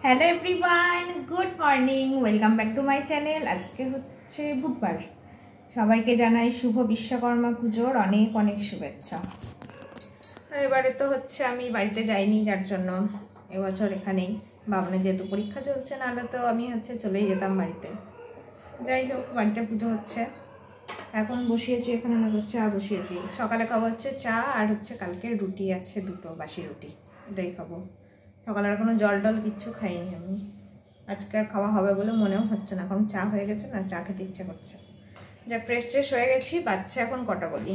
Hello everyone, good morning, welcome back to my channel. আজকে হচ্ছে বুধবার। সবাইকে জানাই শুভ বিশ্বকর্মা পুজোর অনেক অনেক শুভেচ্ছা। এবারে তো হচ্ছে আমি বাড়িতে যাইনি, যার জন্য এবছর এখানেই। বাবানের যেহেতু পরীক্ষা চলছে, নাহলে তো আমি হচ্ছে চলেই যেতাম বাড়িতে। যাই হোক, বাড়িতে পুজো হচ্ছে। এখন বসিয়েছি, এখানে চা বসিয়েছি। সকালে খাবো হচ্ছে চা, আর হচ্ছে কালকে রুটি আছে, দুটো বাসি রুটি, এটাই খাবো। সকালে আর কোনো জল টল কিচ্ছু খাইনি আমি। আজকে আর খাওয়া হবে বলে মনেও হচ্ছে না, কারণ চা হয়ে গেছে না, চা খেতে ইচ্ছা করছে। যা ফ্রেশ ট্রেশ হয়ে গেছি। বাচ্চা এখন কটা বলি,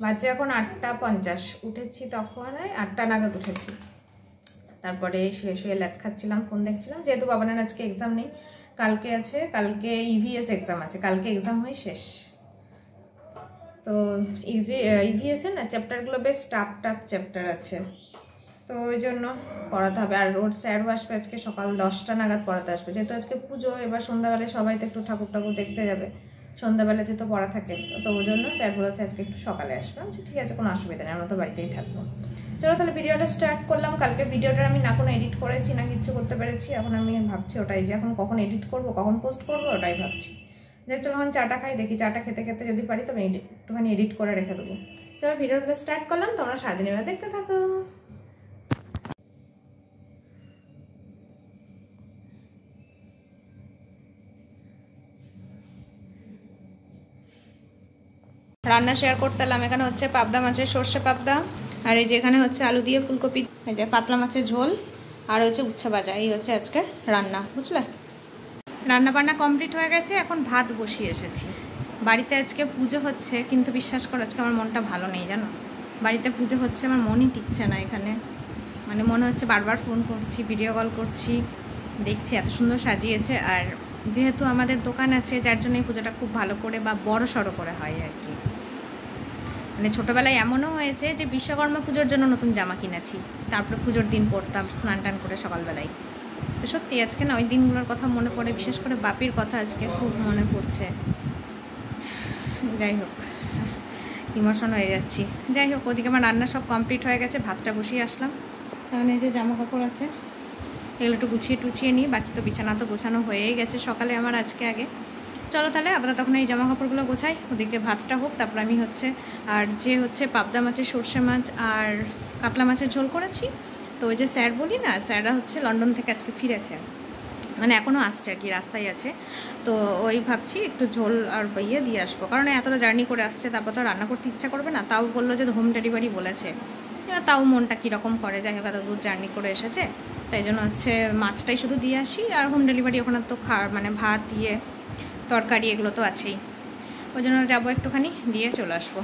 বাচ্চা এখন 8:50। উঠেছি তখন 8টা নাগাদ উঠেছি। তারপরে শুয়ে শুয়ে ল্যাদ খাচ্ছিলাম, ফোন দেখছিলাম। যেহেতু বাবানের আজকে এক্সাম নেই, কালকে আছে। কালকে ইভিএস এক্সাম আছে, কালকে এক্সাম হয়ে শেষ। তো ইভিএস এর না চ্যাপ্টারগুলো বেশ টাফ চ্যাপ্টার আছে, তো ওই জন্য পড়াতে হবে। আর ওর স্যারও আসবে আজকে সকাল 10টা নাগাদ পড়াতে আসবে। যেহেতু আজকে পুজো, এবার সন্ধ্যাবেলায় সবাই তো একটু ঠাকুর দেখতে যাবে, সন্ধ্যাবেলাতে তো পড়া থাকে। তো ওই জন্য স্যার বলেছে আজকে একটু সকালে আসবে। আমি ঠিক আছে, কোনো অসুবিধা নেই, আমরা তো বাড়িতেই থাকবো। চলো তাহলে ভিডিওটা স্টার্ট করলাম। কালকে ভিডিওটা আমি না কোনো এডিট করেছি না কিচ্ছু করতে পেরেছি। এখন আমি ভাবছি ওটাই, যে এখন কখন এডিট করবো, কখন পোস্ট করবো, ওটাই ভাবছি। যে চলো এখন চাটা খাই, দেখি চাটা খেতে খেতে যদি পারি তবে একটুখানি এডিট করে রেখে দেবো। চলো ভিডিওটা স্টার্ট করলাম, তোমরা সারাদিন এবার দেখতে থাকো। রান্না শেয়ার করতে এলাম। এখানে হচ্ছে পাবদা মাছের সর্ষে পাবদা, আর এই যে এখানে হচ্ছে আলু দিয়ে ফুলকপি, এই যে পাতলা মাছের ঝোল, আর হচ্ছে উচ্ছে ভাজা। এই হচ্ছে আজকের রান্না, বুঝলে। রান্না বান্না কমপ্লিট হয়ে গেছে, এখন ভাত বসিয়ে এসেছি। বাড়িতে আজকে পুজো হচ্ছে, কিন্তু বিশ্বাস করো আজকে আমার মনটা ভালো নেই, জানো। বাড়িতে পুজো হচ্ছে, আমার মনই টিকছে না এখানে। মানে মনে হচ্ছে বারবার ফোন করছি, ভিডিও কল করছি, দেখছি এত সুন্দর সাজিয়েছে। আর যেহেতু আমাদের দোকান আছে, যার জন্য এই পুজোটা খুব ভালো করে বা বড় সড়ো করে হয় আর কি। মানে ছোটোবেলায় এমনও হয়েছে যে বিশ্বকর্মা পুজোর জন্য নতুন জামা কিনেছি, তারপরে পুজোর দিন পরতাম স্নান টান করে সকালবেলায়। তো সত্যি আজকে না ওই দিনগুলোর কথা মনে পড়ে, বিশেষ করে বাপির কথা আজকে খুব মনে পড়ছে। যাই হোক, ইমোশন হয়ে যাচ্ছি। যাই হোক, ওদিকে আমার রান্না সব কমপ্লিট হয়ে গেছে, ভাতটা বসিয়ে আসলাম। কারণ এই যে জামা কাপড় আছে, এগুলো একটু গুছিয়ে টুছিয়ে নিই। বাকি তো বিছানা তো গোছানো হয়েই গেছে সকালে আমার আজকে আগে। চলো তাহলে আবার তখন এই জামা কাপড়গুলো গোছাই, ওদিকে ভাতটা হোক, তারপর আমি হচ্ছে আর যে হচ্ছে পাবদা মাছের সর্ষে মাছ আর কাতলা মাছের ঝোল করেছি। তো ওই যে স্যার বলি না, স্যাররা হচ্ছে লন্ডন থেকে আজকে ফিরেছে, মানে এখনও আসছে আর কি, রাস্তায় আছে। তো ওই ভাবছি একটু ঝোল আর বইয়ে দিয়ে আসবো, কারণ এতটা জার্নি করে আসছে, তারপর তো রান্না করতে ইচ্ছা করবে না। তাও বললো যে হোম ডেলিভারি বলেছে, তাও মনটা কীরকম করে। যাই হোক, এত দূর জার্নি করে এসেছে, তাই জন্য হচ্ছে মাছটাই শুধু দিয়ে আসি। আর হোম ডেলিভারি ওখানে তো মানে ভাত দিয়ে তরকারি এগুলো তো আছেই, ওই জন্য যাবো একটুখানি দিয়ে চলে আসবো।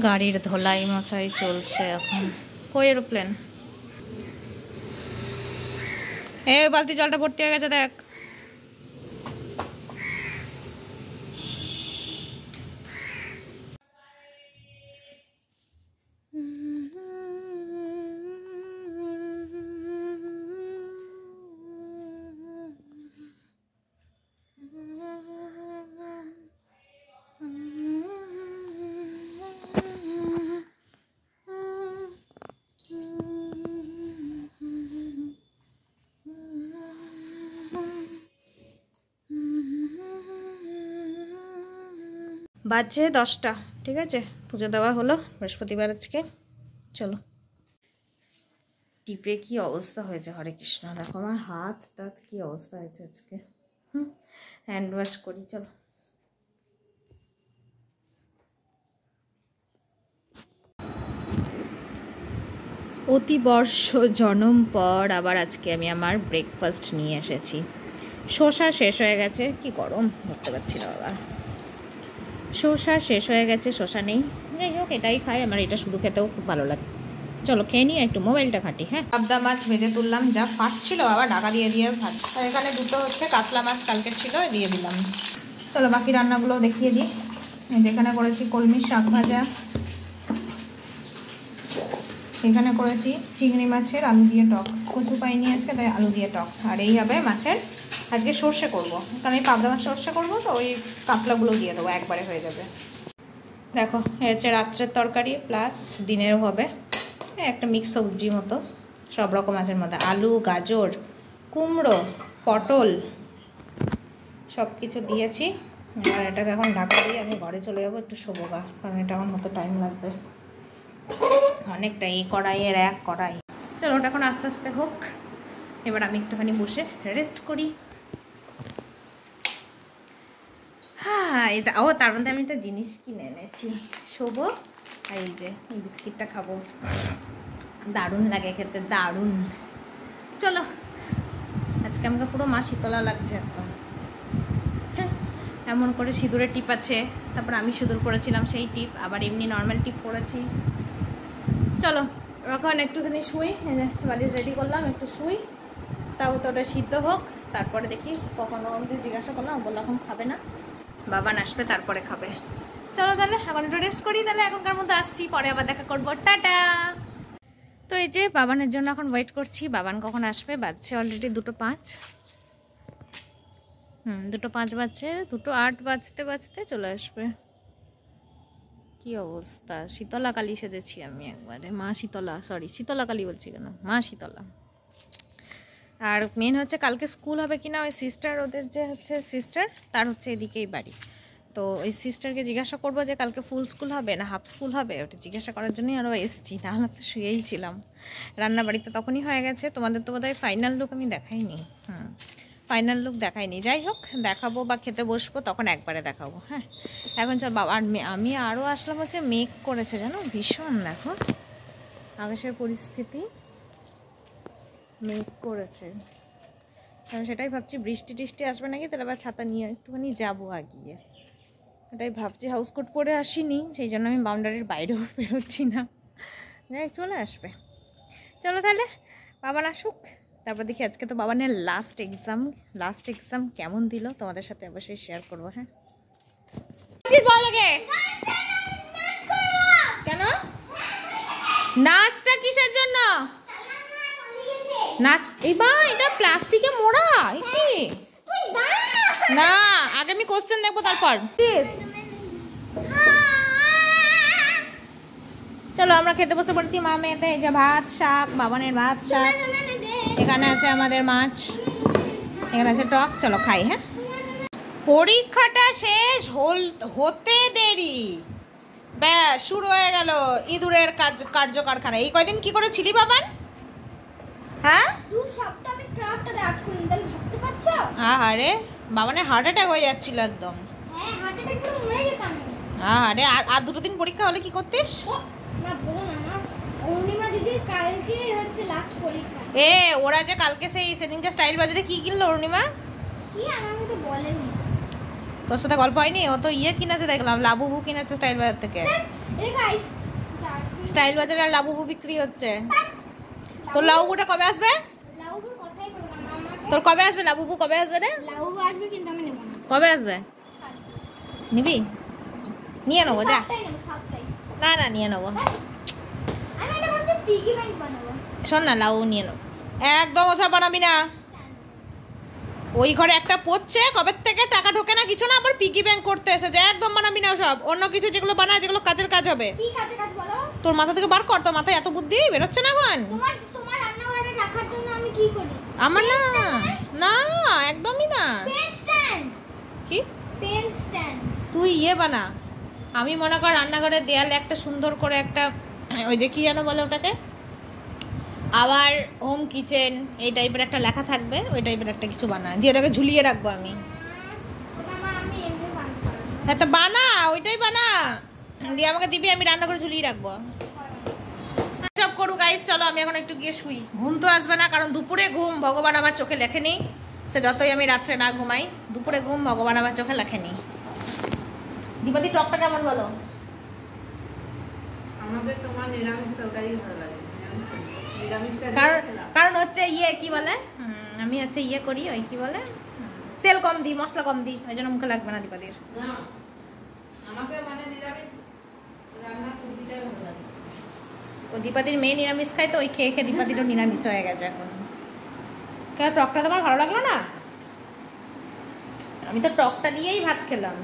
গাড়ির ধোলাই মশাই চলছে এখন। কই এরোপ্লেন? বালতি জলটা ভর্তি হয়ে গেছে দেখ। বাজে 10টা, ঠিক আছে, পুজো দেওয়া হলো বৃহস্পতিবার আজকে। চলো। টিপে কি অবস্থা হয়েছে, হরে কৃষ্ণ, দেখো আমার হাত টাত কি অবস্থা হয়েছে আজকে। হ্যান্ড ওয়াশ করি, চলো। অতি বর্ষ জনম পর আবার আজকে আমি আমার ব্রেকফাস্ট নিয়ে এসেছি। শসা শেষ হয়ে গেছে, কি গরম ধরতে পারছি না বাবা। শসা শেষ হয়ে গেছে, শসা নেই, যাই হোক এটাই খাই, আমার এটা শুধু খেতেও খুব ভালো লাগে। চলো খেয়ে নিয়ে একটু মোবাইলটা ঘাঁটি। হ্যাঁ, পাবদা মাছ ভেজে তুললাম, যা ফাটছিল বাবা, ঢাকা দিয়ে দিয়ে ভাত। আর এখানে দুটো হচ্ছে কাতলা মাছ কালকে ছিল, দিয়ে দিলাম। চলো বাকি রান্নাগুলো দেখিয়ে দিই। যেখানে করেছি কলমি শাক ভাজা, এখানে করেছি চিংড়ি মাছের আলু দিয়ে টক, কচু পাইনি আজকে তাই আলু দিয়ে টক। আর এই হবে মাছের আজকে সর্ষে করবো, কারণ এই পাবদা মাছ সর্ষে করবো, তো ওই কাতলাগুলো দিয়ে দেবো, একবারে হয়ে যাবে। দেখো এ হচ্ছে রাত্রের তরকারি প্লাস দিনেরও হবে, একটা মিক্স সবজি মতো, সব রকম মাছের মধ্যে আলু, গাজর, কুমড়ো, পটল সব কিছু দিয়েছি। আর এটাকে এখন ঢাকা দিয়ে আমি ঘরে চলে যাবো, একটু শোবো গা, কারণ এটা এখন হতে টাইম লাগবে অনেকটা। এই কড়াইয়ের এক কড়াই। চলো ওটা এখন আস্তে আস্তে হোক, এবার আমি একটুখানি বসে রেস্ট করি। হ্যাঁ, এটা ও তার মধ্যে আমি একটা জিনিস কিনে এনেছি, শোবো। আর এই যে এই বিস্কিটটা খাবো, দারুণ লাগে খেতে, দারুণ। চলো, আজকে আমাকে পুরো মা শীতলা লাগছে একদম। হ্যাঁ, এমন করে সিঁদুরের টিপ আছে, তারপর আমি সিঁদুর পরেছিলাম সেই টিপ, আবার এমনি নর্মাল টিপ পরেছি। চলো এখন একটুখানি শুই, বালিশ রেডি করলাম, একটু শুই, তাও তো ওটা সিদ্ধ হোক, তারপরে দেখি। কখনো জিজ্ঞাসা করলাম, বললাম এখন খাবে না, বাবান আসবে তারপরে খাবে। চলো তাহলে এখন একটু রেস্ট করি, তাহলে এখনকার মধ্যে আসছি, পরে আবার দেখা করবো, টাটা। তো এই যে বাবানের জন্য এখন ওয়েট করছি, বাবান কখন আসবে, বাজছে অলরেডি 2:05। 2:05 বাজছে, 2:08 বাজতে বাজতে চলে আসবে। কি অবস্থা, শীতলা কালী সেজেছি আমি একবারে, মা শীতলা, সরি শীতলা কালী বলছি কেন, মা শীতলা। আর মেন হচ্ছে কালকে স্কুল হবে কিনা, ওই সিস্টার, ওদের যে হচ্ছে সিস্টার, তার হচ্ছে এদিকেই বাড়ি, তো ওই সিস্টারকে জিজ্ঞাসা করবো যে কালকে ফুল স্কুল হবে না হাফ স্কুল হবে, ওটা জিজ্ঞাসা করার জন্যই আরও এসছি, নাহলে তো শুয়েই ছিলাম। রান্নাবাড়িতে তখনই হয়ে গেছে, তোমাদের তো বোধহয় ফাইনাল লুক আমি দেখাইনি। ফাইনাল লুক দেখাইনি, যাই হোক দেখাবো বা খেতে বসবো তখন একবারে দেখাবো। হ্যাঁ, এখন চল বাবা। আর আমি আরও আসলাম হচ্ছে মেঘ করেছে জানো ভীষণ, দেখো আকাশের পরিস্থিতি, মেঘ করেছে। আমি সেটাই ভাবছি বৃষ্টি টিষ্টি আসবে নাকি, তাহলে আবার ছাতা নিয়ে একটুখানি যাবো আগিয়ে, এটাই ভাবছি। হাউসকোট পরে আসিনি, সেই জন্য আমি বাউন্ডারির বাইরেও বেরোচ্ছি না, যাই চলে আসবে। চলো তাহলে বাবান আসুক, তারপর দেখি। আজকে তো বাবানের লাস্ট এক্সাম কেমন দিল তোমাদের সাথে অবশ্যই শেয়ার করবো। হ্যাঁ, কেন নাচটা কিসের জন্য? নাচ এটা প্লাস্টিকে মোড়া, না আগে আমি কোশ্চেন দেখবো তারপর। চলো আমরা খেতে বসে পড়েছি মা মেয়েতে। এই যে ভাত শাক, বাবানের ভাত শাক, এখানে আছে আমাদের মাছ, এখানে আছে টক। চলো খাই। হ্যাঁ, পরীক্ষাটা শেষ হতে দেরি, ব্যাস শুরু হয়ে গেল ইঁদুরের কার্যকারখানা। এই কয়দিন কি করে ছিলি বাবান? হ্যাঁ, 2 সপ্তাহ আমি ক্রাফটে রাত করি, তাহলে ভাবতে পারছো? আরে বাবানের হার্ট অ্যাটাক হয়ে যাচ্ছিল একদম। হ্যাঁ, হার্ট অ্যাটাক করে মরে যেতাম। আরে আর 2 দিন পরীক্ষা হলে কি করতিস? না বলো না, আমার অরুণিমা দিদির কালকে হচ্ছে লাস্ট পরীক্ষা। ওরা যে কালকে সেদিনকে স্টাইল বাজারে কি কিনলো অরুণিমা? কি আমাকে তো বলেনি। তোর সাথে গল্প হয়নি? ও তো ইয়ে কিনেছে দেখলাম, লাবুবু কিনেছে স্টাইল বাজার থেকে। স্টাইল বাজারে আর লাবুবু বিক্রি হচ্ছে। তোর লাবুবুটা কবে আসবে? তোর কবে আসবে লাবুবু? কবে আসবে রে? কবে আসবে? নিবি? নিয়ে নেবো যা। না না নিয়ে নেবো। শোন না, লাবুবু নিয়ে নেবো। একদম ওসব বানাবি না। ওই ঘরে একটা পড়ছে কবে থেকে, টাকা ঢোকে না কিছু না, আবার পিগি ব্যাংক করতে এসেছে। একদম বানাবি না ওসব। অন্য কিছু যেগুলো বানায়, যেগুলো কাজের কাজ হবে। তোর মাথা থেকে বার কর, তোর মাথায় এত বুদ্ধি বেরোচ্ছে না এখন। আমার না না একদমই না। কি তুই ইয়ে বানা। আমি মনে কর রান্নাঘরের দেয়ালে একটা সুন্দর করে একটা ওই যে কি জানো বলে ওটাকে, আবার হোম কিচেন এই টাইপের একটা লেখা থাকবে, ওই টাইপের একটা কিছু বানা দিয়ে ওটাকে ঝুলিয়ে রাখবো আমি। হ্যাঁ তো বানা, ওইটাই বানা দিয়ে আমাকে দিবি, আমি রান্না করে ঝুলিয়ে রাখবো। সব করু গাইস, চলো আমি এখন একটু গিয়ে শুই। ঘুম তো আসবে না, কারণ দুপুরে ঘুম ভগবান আমার চোখে লেখেনি। সে যতই আমি রাত্রে না ঘুমাই, দুপুরে ঘুম ভগবান আমার চোখে লেখেনি। দীপাদি টকটা কেমন বলো? আমাদের তোমার নিরামিষ তরকারি ভালো লাগে। কারণ হচ্ছে ইয়ে কি বলে, আমি হচ্ছে ইয়ে করি, ওই কি বলে তেল কম দিই, মশলা কম দিই, ওই জন্য মুখে লাগবে না দীপাদির। আমাকে মানে নিরামিষ রান্না সবজিটাই ভালো লাগে। ও দীপাদির মেয়ে নিরামিষ খায়, তো ওই খেয়ে খেয়ে দীপাদিরও নিরামিষ হয়ে গেছে এখন। কেন টকটা তোমার ভালো লাগলো না? আমি তো টকটা দিয়েই ভাত খেলাম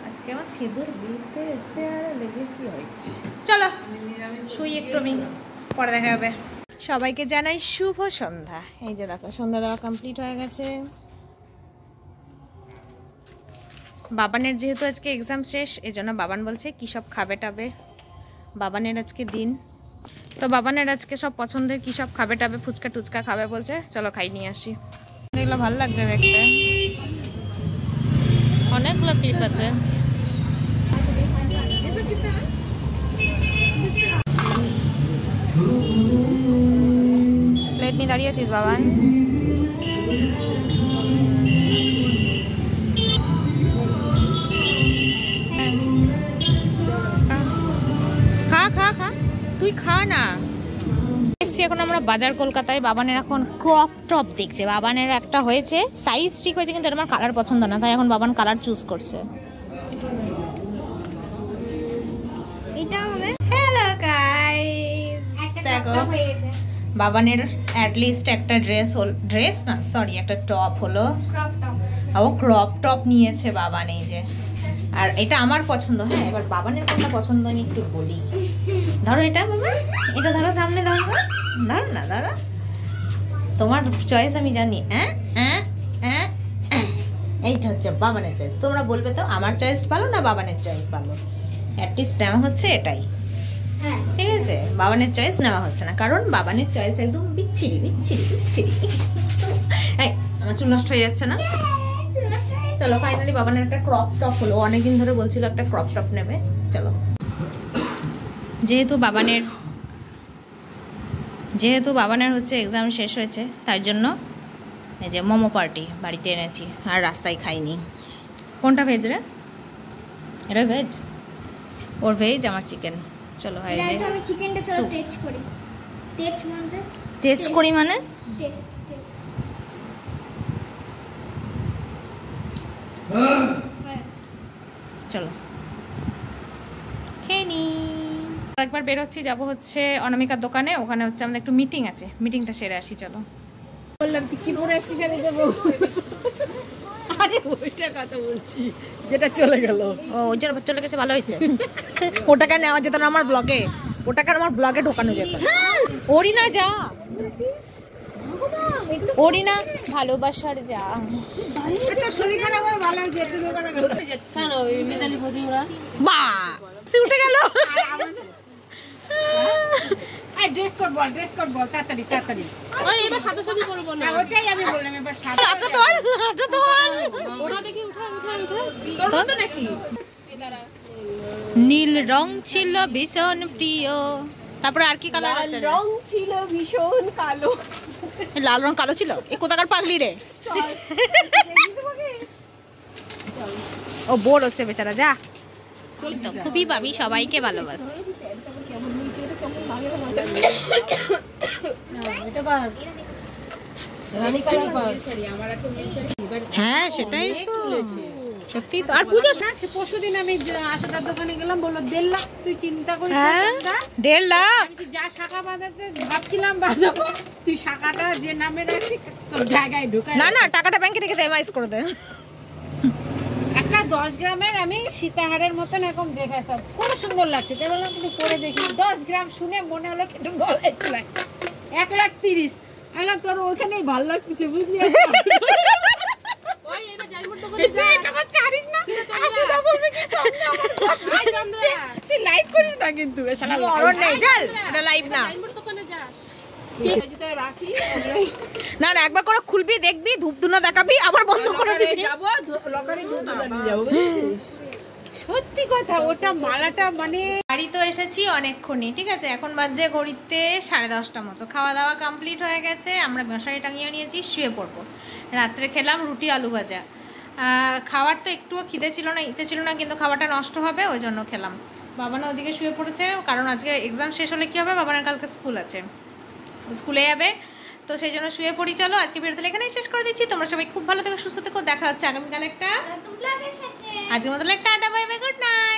আজকে। আমার সিঁদুর দিতে এতে আর লেগে কি হয়েছে। চলো শুই একটু, আমি পরে দেখা হবে। সবাইকে জানাই শুভ সন্ধ্যা। এই যে দেখো সন্ধ্যা দেওয়া কমপ্লিট হয়ে গেছে। বাবানের যেহেতু আজকে এক্সাম শেষ, এই জন্য বাবান বলছে কি সব খাবে টাবে। বাবানের আজকে দিন, তো বাবানের আজকে সব পছন্দের কি সব খাবে টাবে, ফুচকা টুচকা খাবে বলছে। চলো খাই নিয়ে আসি। এগুলো ভালো লাগছে দেখতে, অনেকগুলো ক্লিপ আছে। প্লেট নিয়ে দাঁড়িয়ে আছিস বাবান? খা খা খা, তুই খা না। এসছি এখন আমরা বাজার কলকাতায়। বাবানের এখন ক্রপ টপ দেখছে। বাবানের একটা হয়েছে, সাইজ ঠিক হয়েছে, কিন্তু আমার কালার পছন্দ না, তাই এখন বাবান কালার চুজ করছে। হ্যালো গাইস, দেখো বাবানের অ্যাটলিস্ট একটা ড্রেস না সরি একটা টপ হলো। ও ক্রপ টপ নিয়েছে বাবান, এই যে। আর এটা আমার পছন্দ। হ্যাঁ, এবার বাবানের কোনটা পছন্দ আমি একটু বলি। ধরো এটা বাবা, এটা ধরো সামনে, ধরো ধরো না, ধরো। তোমার চয়েস আমি জানি। এইটা হচ্ছে বাবানের চয়েস। তোমরা বলবে তো আমার চয়েস ভালো না বাবানের চয়েস ভালো। অ্যাটলিস্ট নেওয়া হচ্ছে এটাই, ঠিক আছে? বাবানের চয়েস নেওয়া হচ্ছে না, কারণ বাবানের চয়েস একদম বিচ্ছিরি বিচ্ছিরি বিচ্ছিরি। এই আমার চুল নষ্ট হয়ে যাচ্ছে না? চলো ফাইনালি বাবানের একটা ক্রপ টপ হলো। অনেকদিন ধরে বলছিল একটা ক্রপ টপ নেবে। চলো, যেহেতু বাবানের হচ্ছে এক্সাম শেষ হয়েছে, তার জন্য এই যে মোমো পার্টি বাড়িতে এনেছি, আর রাস্তায় খাইনি। কোনটা ভেজ রে? এটা ভেজ, ওর ভেজ, আমার চিকেন। চলো হাই রে, আমি চিকেনটা সব টেস্ট করি। টেস্ট করি মানে চলো খেয়ে নি। একবার বেরোচ্ছি, যাবো হচ্ছে অনামিকার দোকানে, ওখানে হচ্ছে আমাদের একটু মিটিং আছে, মিটিংটা সেরে আসি। চলো। বললাম তুই কি পরে আসছিস আমি দেবো। আরে ওইটার কথা বলছি যেটা চলে গেল। ও ওইটা চলে গেছে, ভালো হয়েছে। ওটাকে নেওয়া যেত না আমার ব্লগে, ওটাকে আমার ব্লগে ঢোকানো যেত। ওরই না যা, ওরই না ভালোবাসার যা। শরীর খারাপ হয় ভালো হয়েছে, একটু দোকানে গেল জানো ওই মেধালি বদি ওরা বা সে উঠে গেল। ড্রেস কোড বল তাড়াতাড়ি তাড়াতাড়ি। ওই এবার সাদা সাদি করব না, ওটাই আমি বললাম এবার সাদা। আচ্ছা তোল ওটা দেখি উঠা তোর তো নাকি নীল রং ছিল ভীষণ প্রিয়, তারপরে আর কি কালার আছে? রং ছিল ভীষণ কালো। লাল রং কালো ছিল? এ কোথাকার পাগলি রে? ও বোর হচ্ছে বেচারা, যা। তো খুবই ভাবি সবাইকে ভালোবাসে। হ্যাঁ সেটাই তো, সত্যি তো। আর পুজো পরশুদিন আমি আশাটার দোকানে গেলাম, বললো 1.5 লাখ। তুই চিন্তা করিস না, 1.5 লাখ যা শাখা বাঁধাতে ভাবছিলাম বাঁধাবো, তুই শাখাটা যে নামে রাখছি তোর জায়গায় ঢোকায়। না না, টাকাটা ব্যাংকে রেখে দে, এমআইএস করে দে। একটা 10 গ্রামের আমি সীতাহারের মতন এরকম দেখে সব খুব সুন্দর লাগছে, তাই বললাম একটু পরে দেখি। 10 গ্রাম শুনে মনে হলো একটু গলায় চলে 1,30,000। আমি তোর ওইখানেই ভালো লাগছে, বুঝলি? লাইক করিস না কিন্তু, লাইভ না। না না, একবার করে খুলবি, দেখবি, ধূপধুনা দেখাবি, আবার বন্ধ করে দিবি। সত্যি কথা, ওটা মালাটা মানে বাড়ি তো এসেছি অনেকক্ষণই, ঠিক আছে। এখন বাজে ঘড়িতে 10:30 মতো। খাওয়া দাওয়া কমপ্লিট হয়ে গেছে, আমরা মশারি টাঙিয়ে নিয়েছি, শুয়ে পড়বো। রাত্রে খেলাম রুটি আলু ভাজা। খাওয়ার তো একটুও খিদে ছিল না, ইচ্ছে ছিল না, কিন্তু খাবারটা নষ্ট হবে ওই জন্য খেলাম। বাবানা ওদিকে শুয়ে পড়েছে, কারণ আজকে এক্সাম শেষ হলে কী হবে, বাবানের কালকে স্কুল আছে, স্কুলে যাবে, তো সেই জন্য শুয়ে পড়ি। চলো আজকে ভিডিওটা এখানেই শেষ করে দিচ্ছি। তোমরা সবাই খুব ভালো থেকো, সুস্থ থেকো, দেখা হচ্ছে আগামীকাল একটা আজকের মতো tata, bye bye, good night.